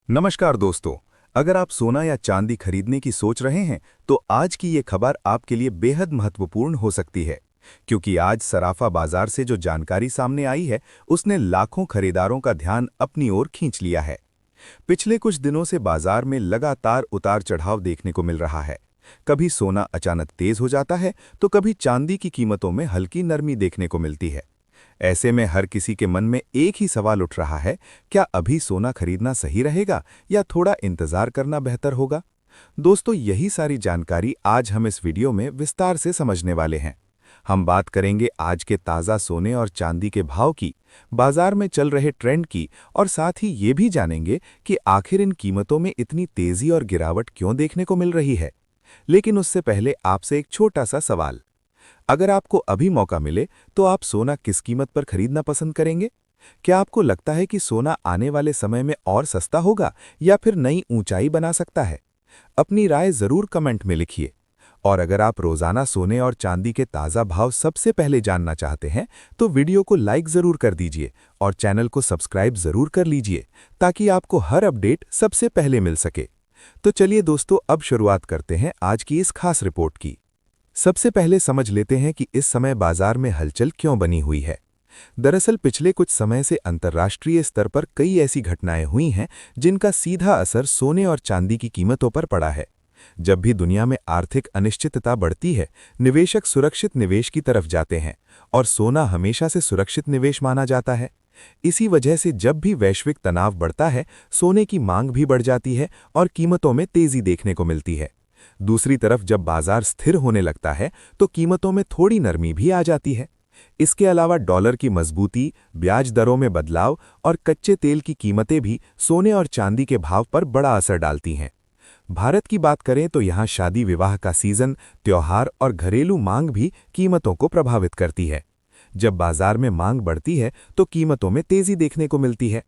नमस्कार दोस्तों। अगर आप सोना या चांदी खरीदने की सोच रहे हैं तो आज की ये खबर आपके लिए बेहद महत्वपूर्ण हो सकती है, क्योंकि आज सराफा बाजार से जो जानकारी सामने आई है उसने लाखों खरीदारों का ध्यान अपनी ओर खींच लिया है। पिछले कुछ दिनों से बाजार में लगातार उतार चढ़ाव देखने को मिल रहा है। कभी सोना अचानक तेज हो जाता है तो कभी चांदी की कीमतों में हल्की नरमी देखने को मिलती है। ऐसे में हर किसी के मन में एक ही सवाल उठ रहा है, क्या अभी सोना खरीदना सही रहेगा या थोड़ा इंतजार करना बेहतर होगा। दोस्तों, यही सारी जानकारी आज हम इस वीडियो में विस्तार से समझने वाले हैं। हम बात करेंगे आज के ताज़ा सोने और चांदी के भाव की, बाजार में चल रहे ट्रेंड की, और साथ ही ये भी जानेंगे कि आखिर इन कीमतों में इतनी तेजी और गिरावट क्यों देखने को मिल रही है। लेकिन उससे पहले आपसे एक छोटा सा सवाल। अगर आपको अभी मौका मिले तो आप सोना किस कीमत पर खरीदना पसंद करेंगे? क्या आपको लगता है कि सोना आने वाले समय में और सस्ता होगा या फिर नई ऊंचाई बना सकता है? अपनी राय जरूर कमेंट में लिखिए। और अगर आप रोजाना सोने और चांदी के ताज़ा भाव सबसे पहले जानना चाहते हैं तो वीडियो को लाइक जरूर कर दीजिए और चैनल को सब्सक्राइब जरूर कर लीजिए, ताकि आपको हर अपडेट सबसे पहले मिल सके। तो चलिए दोस्तों, अब शुरुआत करते हैं आज की इस खास रिपोर्ट की। सबसे पहले समझ लेते हैं कि इस समय बाजार में हलचल क्यों बनी हुई है। दरअसल पिछले कुछ समय से अंतर्राष्ट्रीय स्तर पर कई ऐसी घटनाएं हुई हैं जिनका सीधा असर सोने और चांदी की कीमतों पर पड़ा है। जब भी दुनिया में आर्थिक अनिश्चितता बढ़ती है, निवेशक सुरक्षित निवेश की तरफ जाते हैं, और सोना हमेशा से सुरक्षित निवेश माना जाता है। इसी वजह से जब भी वैश्विक तनाव बढ़ता है, सोने की मांग भी बढ़ जाती है और कीमतों में तेजी देखने को मिलती है। दूसरी तरफ जब बाजार स्थिर होने लगता है तो कीमतों में थोड़ी नरमी भी आ जाती है। इसके अलावा डॉलर की मजबूती, ब्याज दरों में बदलाव और कच्चे तेल की कीमतें भी सोने और चांदी के भाव पर बड़ा असर डालती हैं। भारत की बात करें तो यहाँ शादी विवाह का सीजन, त्योहार और घरेलू मांग भी कीमतों को प्रभावित करती है। जब बाजार में मांग बढ़ती है तो कीमतों में तेजी देखने को मिलती है।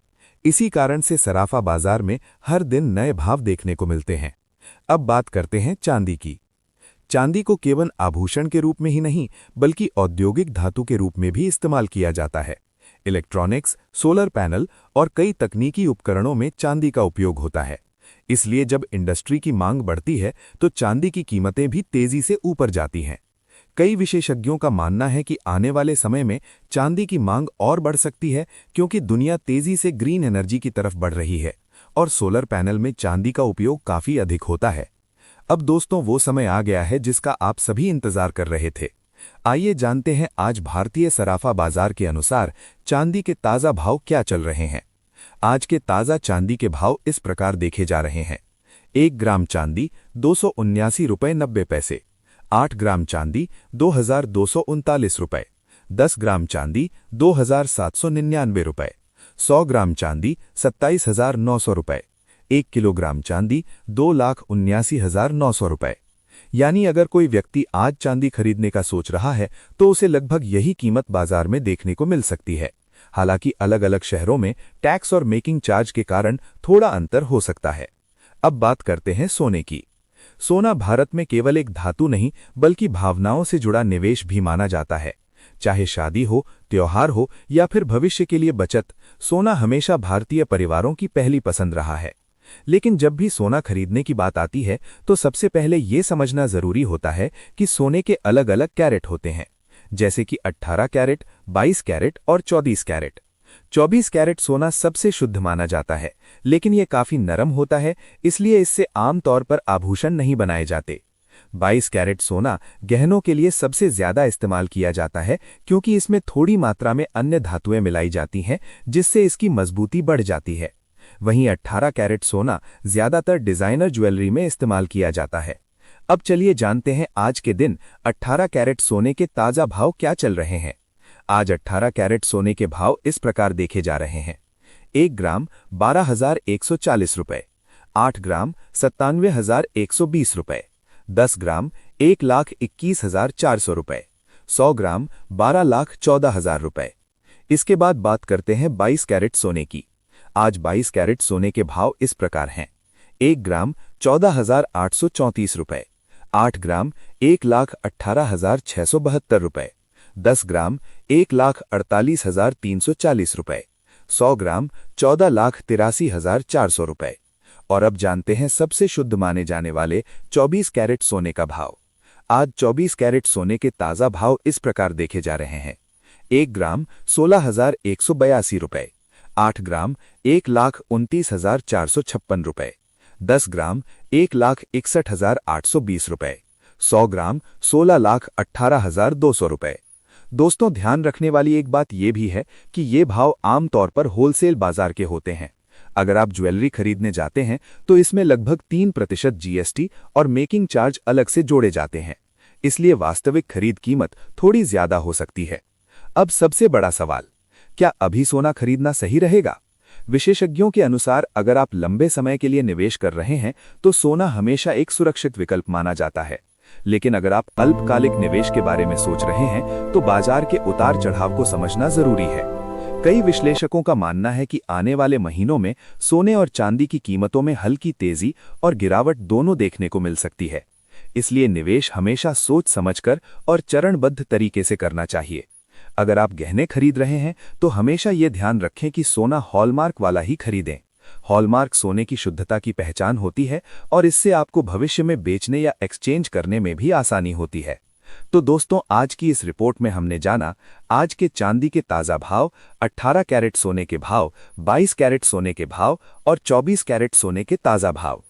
इसी कारण से सराफा बाजार में हर दिन नए भाव देखने को मिलते हैं। अब बात करते हैं चांदी की। चांदी को केवल आभूषण के रूप में ही नहीं, बल्कि औद्योगिक धातु के रूप में भी इस्तेमाल किया जाता है। इलेक्ट्रॉनिक्स, सोलर पैनल और कई तकनीकी उपकरणों में चांदी का उपयोग होता है। इसलिए जब इंडस्ट्री की मांग बढ़ती है तो चांदी की कीमतें भी तेजी से ऊपर जाती हैं। कई विशेषज्ञों का मानना है कि आने वाले समय में चांदी की मांग और बढ़ सकती है, क्योंकि दुनिया तेजी से ग्रीन एनर्जी की तरफ बढ़ रही है और सोलर पैनल में चांदी का उपयोग काफी अधिक होता है। अब दोस्तों, वो समय आ गया है जिसका आप सभी इंतजार कर रहे थे। आइए जानते हैं आज भारतीय सराफा बाजार के अनुसार चांदी के ताज़ा भाव क्या चल रहे हैं। आज के ताज़ा चांदी के भाव इस प्रकार देखे जा रहे हैं। 1 ग्राम चांदी 279 रुपये 90 पैसे, 8 ग्राम चांदी 2239 रुपये, 10 ग्राम चांदी 2799 रुपये, 100 ग्राम चांदी 27,900 रुपये, 1 किलोग्राम चांदी 2,79,900 रुपये। यानी अगर कोई व्यक्ति आज चांदी खरीदने का सोच रहा है तो उसे लगभग यही कीमत बाजार में देखने को मिल सकती है। हालांकि अलग अलग शहरों में टैक्स और मेकिंग चार्ज के कारण थोड़ा अंतर हो सकता है। अब बात करते हैं सोने की। सोना भारत में केवल एक धातु नहीं, बल्कि भावनाओं से जुड़ा निवेश भी माना जाता है। चाहे शादी हो, त्योहार हो या फिर भविष्य के लिए बचत, सोना हमेशा भारतीय परिवारों की पहली पसंद रहा है। लेकिन जब भी सोना खरीदने की बात आती है तो सबसे पहले ये समझना जरूरी होता है कि सोने के अलग अलग कैरेट होते हैं, जैसे कि 18 कैरेट, 22 कैरेट और 24 कैरेट। 24 कैरेट सोना सबसे शुद्ध माना जाता है, लेकिन यह काफी नरम होता है, इसलिए इससे आमतौर पर आभूषण नहीं बनाए जाते। 22 कैरेट सोना गहनों के लिए सबसे ज्यादा इस्तेमाल किया जाता है, क्योंकि इसमें थोड़ी मात्रा में अन्य धातुएं मिलाई जाती हैं, जिससे इसकी मजबूती बढ़ जाती है। वहीं 18 कैरेट सोना ज्यादातर डिजाइनर ज्वेलरी में इस्तेमाल किया जाता है। अब चलिए जानते हैं आज के दिन 18 कैरेट सोने के ताजा भाव क्या चल रहे हैं। आज 18 कैरेट सोने के भाव इस प्रकार देखे जा रहे हैं। 1 ग्राम 12,140 रुपये, 8 ग्राम 97,120 रुपये, 10 ग्राम 1,21,400 रुपये, 100 ग्राम 12,14,000 रुपये। इसके बाद बात करते हैं 22 कैरेट सोने की। आज 22 कैरेट सोने के भाव इस प्रकार हैं। 1 ग्राम 14,834 रुपये, 8 ग्राम 1,18,672 रुपये, 10 ग्राम 1,48,340 रुपये, 100 ग्राम 14,83,400 रुपये। और अब जानते हैं सबसे शुद्ध माने जाने वाले 24 कैरेट सोने का भाव। आज 24 कैरेट सोने के ताज़ा भाव इस प्रकार देखे जा रहे हैं। 1 ग्राम 16,182 रुपए, 8 ग्राम 1,29,456 रुपए, 10 ग्राम 1,61,820 रुपए, 100 ग्राम 16,18,200 रुपए। दोस्तों, ध्यान रखने वाली एक बात यह भी है कि ये भाव आमतौर पर होलसेल बाजार के होते हैं। अगर आप ज्वेलरी खरीदने जाते हैं तो इसमें लगभग 3% जीएसटी और मेकिंग चार्ज अलग से जोड़े जाते हैं, इसलिए वास्तविक खरीद कीमत थोड़ी ज्यादा हो सकती है। अब सबसे बड़ा सवाल, क्या अभी सोना खरीदना सही रहेगा? विशेषज्ञों के अनुसार अगर आप लंबे समय के लिए निवेश कर रहे हैं तो सोना हमेशा एक सुरक्षित विकल्प माना जाता है। लेकिन अगर आप अल्पकालिक निवेश के बारे में सोच रहे हैं तो बाजार के उतार चढ़ाव को समझना जरूरी है। कई विश्लेषकों का मानना है कि आने वाले महीनों में सोने और चांदी की कीमतों में हल्की तेजी और गिरावट दोनों देखने को मिल सकती है। इसलिए निवेश हमेशा सोच समझकर और चरणबद्ध तरीके से करना चाहिए। अगर आप गहने खरीद रहे हैं तो हमेशा ये ध्यान रखें कि सोना हॉलमार्क वाला ही खरीदें। हॉलमार्क सोने की शुद्धता की पहचान होती है और इससे आपको भविष्य में बेचने या एक्सचेंज करने में भी आसानी होती है। तो दोस्तों, आज की इस रिपोर्ट में हमने जाना आज के चांदी के ताज़ा भाव, 18 कैरेट सोने के भाव, 22 कैरेट सोने के भाव और 24 कैरेट सोने के ताज़ा भाव।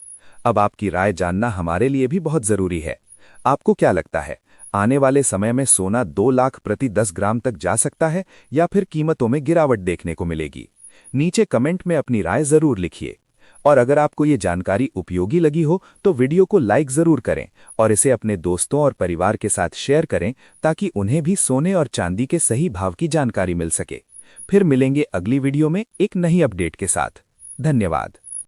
अब आपकी राय जानना हमारे लिए भी बहुत ज़रूरी है। आपको क्या लगता है, आने वाले समय में सोना 2 लाख प्रति 10 ग्राम तक जा सकता है या फिर कीमतों में गिरावट देखने को मिलेगी? नीचे कमेंट में अपनी राय जरूर लिखिए। और अगर आपको ये जानकारी उपयोगी लगी हो तो वीडियो को लाइक जरूर करें और इसे अपने दोस्तों और परिवार के साथ शेयर करें ताकि उन्हें भी सोने और चांदी के सही भाव की जानकारी मिल सके। फिर मिलेंगे अगली वीडियो में एक नई अपडेट के साथ। धन्यवाद।